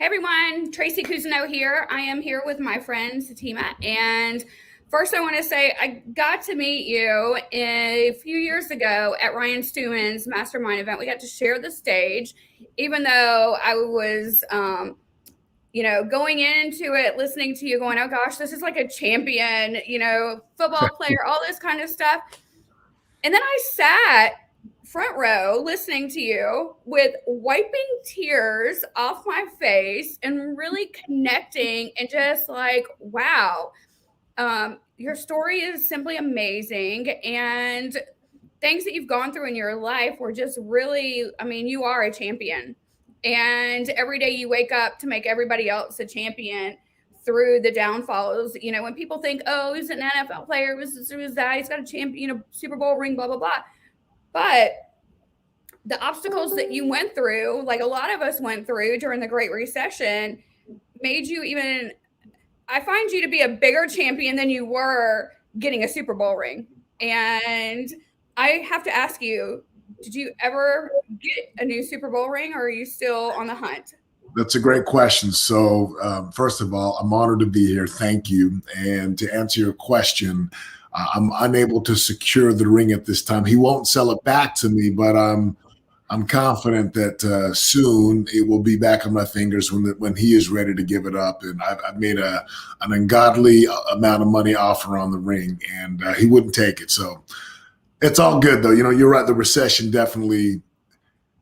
Hey everyone, Tracy Cousineau here. I am here with my friend Setema. And first, I want to say I got to meet you a few years ago at Ryan Stewman's mastermind event. We got to share the stage, even though I was, going into it, listening to you, going, oh gosh, this is like a champion, football player, all this kind of stuff. And then I sat front row listening to you with wiping tears off my face and really connecting and just like, wow, your story is simply amazing. And things that you've gone through in your life were just really, you are a champion. And every day you wake up to make everybody else a champion through the downfalls. When people think, oh, he's an NFL player, was that, he's got a champion, Super Bowl ring, blah, blah, blah. But the obstacles that you went through, like a lot of us went through during the Great Recession, made you I find you to be a bigger champion than you were getting a Super Bowl ring. And I have to ask you, did you ever get a new Super Bowl ring, or are you still on the hunt? That's a great question. So, first of all, I'm honored to be here. Thank you. And to answer your question, I'm unable to secure the ring at this time. He won't sell it back to me, but I'm confident that soon it will be back on my fingers when he is ready to give it up. And I've made an ungodly amount of money offer on the ring, and he wouldn't take it. So it's all good, though. You're right. The recession definitely,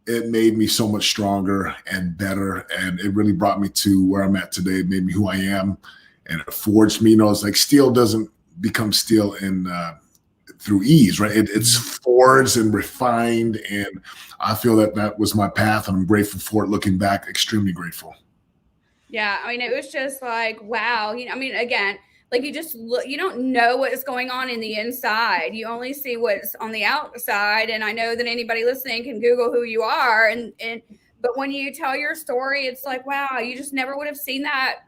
it made me so much stronger and better, and it really brought me to where I'm at today. It made me who I am, and it forged me. It's like steel doesn't become steel through ease, right? It's forged and refined, and I feel that was my path, and I'm grateful for it. Looking back, extremely grateful. Yeah, it was just like, wow. Again, like you don't know what is going on in the inside. You only see what's on the outside. And I know that anybody listening can Google who you are. But when you tell your story, it's like, wow, you just never would have seen that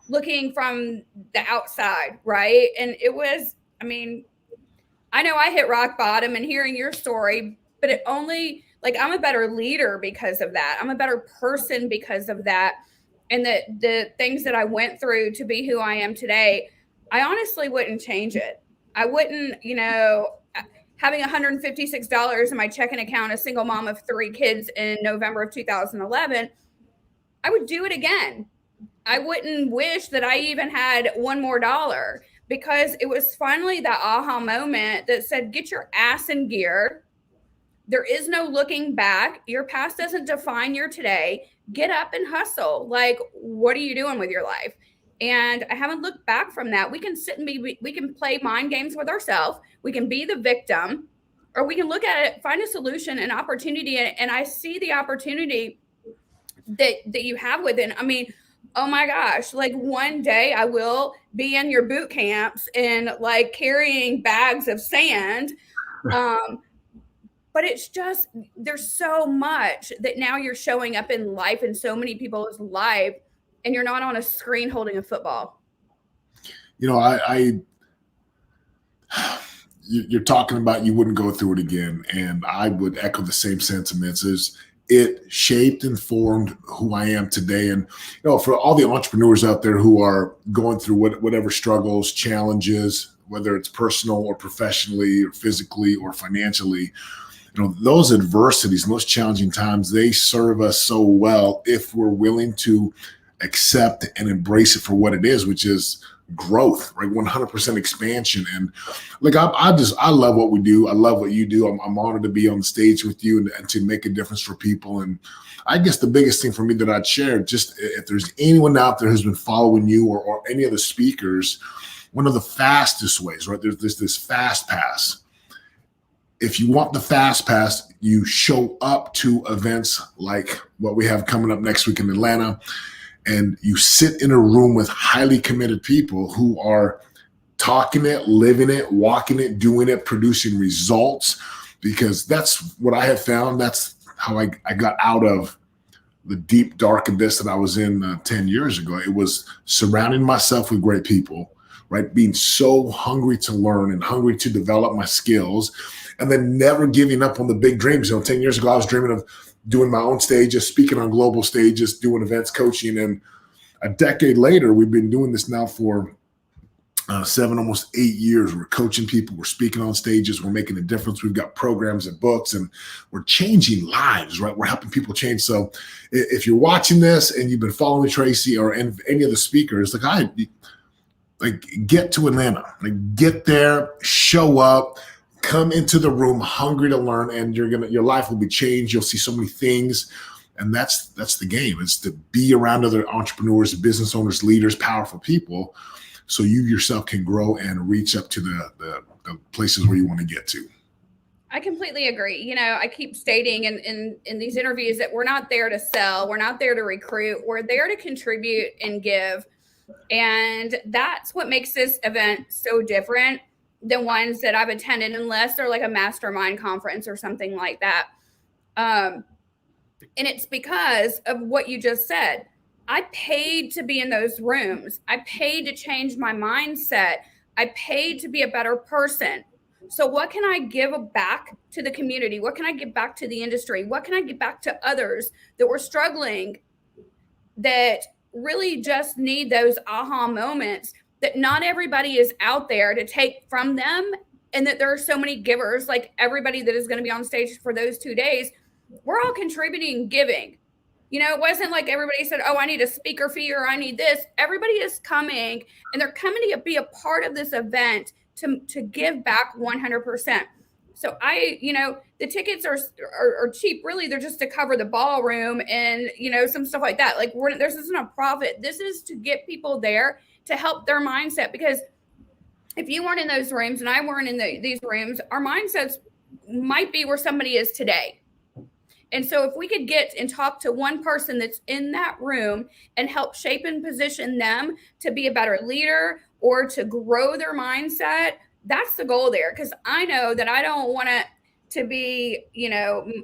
looking from the outside, right? And it was, I know I hit rock bottom and hearing your story, but it only, like, I'm a better leader because of that. I'm a better person because of that. And the things that I went through to be who I am today, I honestly wouldn't change it. I wouldn't, having $156 in my checking account, a single mom of 3 kids in November of 2011, I would do it again. I wouldn't wish that I even had one more dollar, because it was finally that aha moment that said, get your ass in gear. There is no looking back. Your past doesn't define your today. Get up and hustle. Like, what are you doing with your life? And I haven't looked back from that. We can sit and we can play mind games with ourselves. We can be the victim, or we can look at it, find a solution, an opportunity. And I see the opportunity that you have within. Oh my gosh, like one day I will be in your boot camps and like carrying bags of sand. But it's just, there's so much that now you're showing up in life, in so many people's life, and you're not on a screen holding a football. You're talking about you wouldn't go through it again. And I would echo the same sentiments. It shaped and formed who I am today. And, for all the entrepreneurs out there who are going through whatever struggles, challenges, whether it's personal or professionally or physically or financially, those adversities, those challenging times, they serve us so well if we're willing to accept and embrace it for what it is, which is growth, right? 100% expansion. And like, I love what we do. I love what you do. I'm honored to be on the stage with you and to make a difference for people. And I guess the biggest thing for me that I'd share, just if there's anyone out there who's been following you or any of the speakers, one of the fastest ways, right? There's this fast pass. If you want the fast pass, you show up to events like what we have coming up next week in Atlanta, and you sit in a room with highly committed people who are talking it, living it, walking it, doing it, producing results, because that's what I have found. That's how I got out of the deep, dark abyss that I was in 10 years ago. It was surrounding myself with great people, right? Being so hungry to learn and hungry to develop my skills, and then never giving up on the big dreams. 10 years ago, I was dreaming of doing my own stages, speaking on global stages, doing events, coaching. And a decade later, we've been doing this now for 7, almost 8 years. We're coaching people, we're speaking on stages, we're making a difference. We've got programs and books, and we're changing lives, right? We're helping people change. So if you're watching this and you've been following Tracy or any of the speakers, like get to Atlanta, like get there, show up, come into the room hungry to learn, and your life will be changed. You'll see so many things. And that's the game. It's to be around other entrepreneurs, business owners, leaders, powerful people, so you yourself can grow and reach up to the places where you want to get to. I completely agree. I keep stating in these interviews that we're not there to sell. We're not there to recruit. We're there to contribute and give. And that's what makes this event so different than ones that I've attended, unless they're like a mastermind conference or something like that. And it's because of what you just said. I paid to be in those rooms. I paid to change my mindset. I paid to be a better person. So what can I give back to the community? What can I give back to the industry? What can I give back to others that were struggling, that really just need those aha moments, that not everybody is out there to take from them, and that there are so many givers, like everybody that is going to be on stage for those 2 days. We're all contributing, giving. It wasn't like everybody said, oh, I need a speaker fee or I need this. Everybody is coming, and they're coming to be a part of this event to give back 100%. So the tickets are cheap. Really, they're just to cover the ballroom and, some stuff like that. Like this isn't a profit. This is to get people there to help their mindset. Because if you weren't in those rooms and I weren't in these rooms, our mindsets might be where somebody is today. And so if we could get and talk to one person that's in that room and help shape and position them to be a better leader or to grow their mindset, that's the goal there. Because I know that I don't want it to be,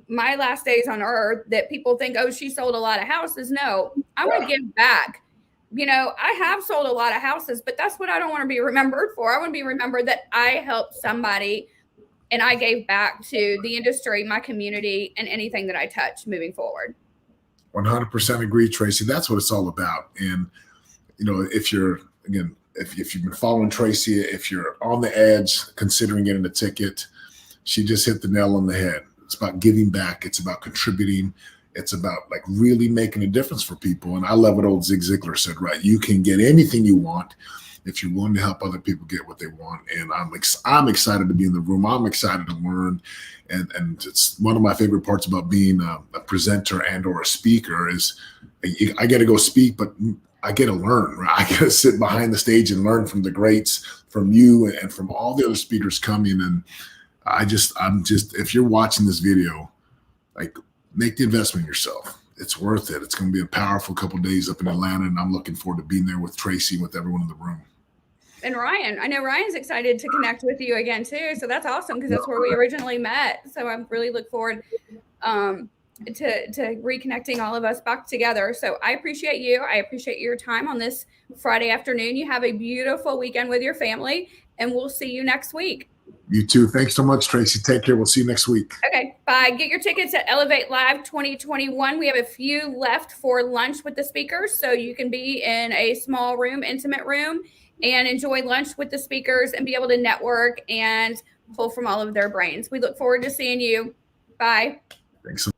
my last days on earth, that people think, oh, she sold a lot of houses. No, I want to give back. I have sold a lot of houses, but that's what I don't want to be remembered for. I want to be remembered that I helped somebody and I gave back to the industry, my community, and anything that I touch moving forward. 100% agree, Tracy. That's what it's all about. And, if you've been following Tracy, if you're on the edge, considering getting a ticket, she just hit the nail on the head. It's about giving back. It's about contributing. It's about really making a difference for people. And I love what old Zig Ziglar said, right? You can get anything you want if you're willing to help other people get what they want. And I'm excited to be in the room. I'm excited to learn. And it's one of my favorite parts about being a presenter and or a speaker is I get to go speak, but I get to learn, right? I get to sit behind the stage and learn from the greats, from you and from all the other speakers coming. And if you're watching this video, make the investment in yourself. It's worth it. It's going to be a powerful couple of days up in Atlanta, and I'm looking forward to being there with Tracy and with everyone in the room. And Ryan, I know Ryan's excited to connect with you again too. So that's awesome, because that's where we originally met. So I really look forward to reconnecting all of us back together. So I appreciate you. I appreciate your time on this Friday afternoon. You have a beautiful weekend with your family, and we'll see you next week. You too. Thanks so much, Tracy. Take care. We'll see you next week. Okay, bye. Get your tickets at Elevate Live 2021. We have a few left for lunch with the speakers, so you can be in a small room, intimate room, and enjoy lunch with the speakers and be able to network and pull from all of their brains. We look forward to seeing you. Bye. Thanks so much.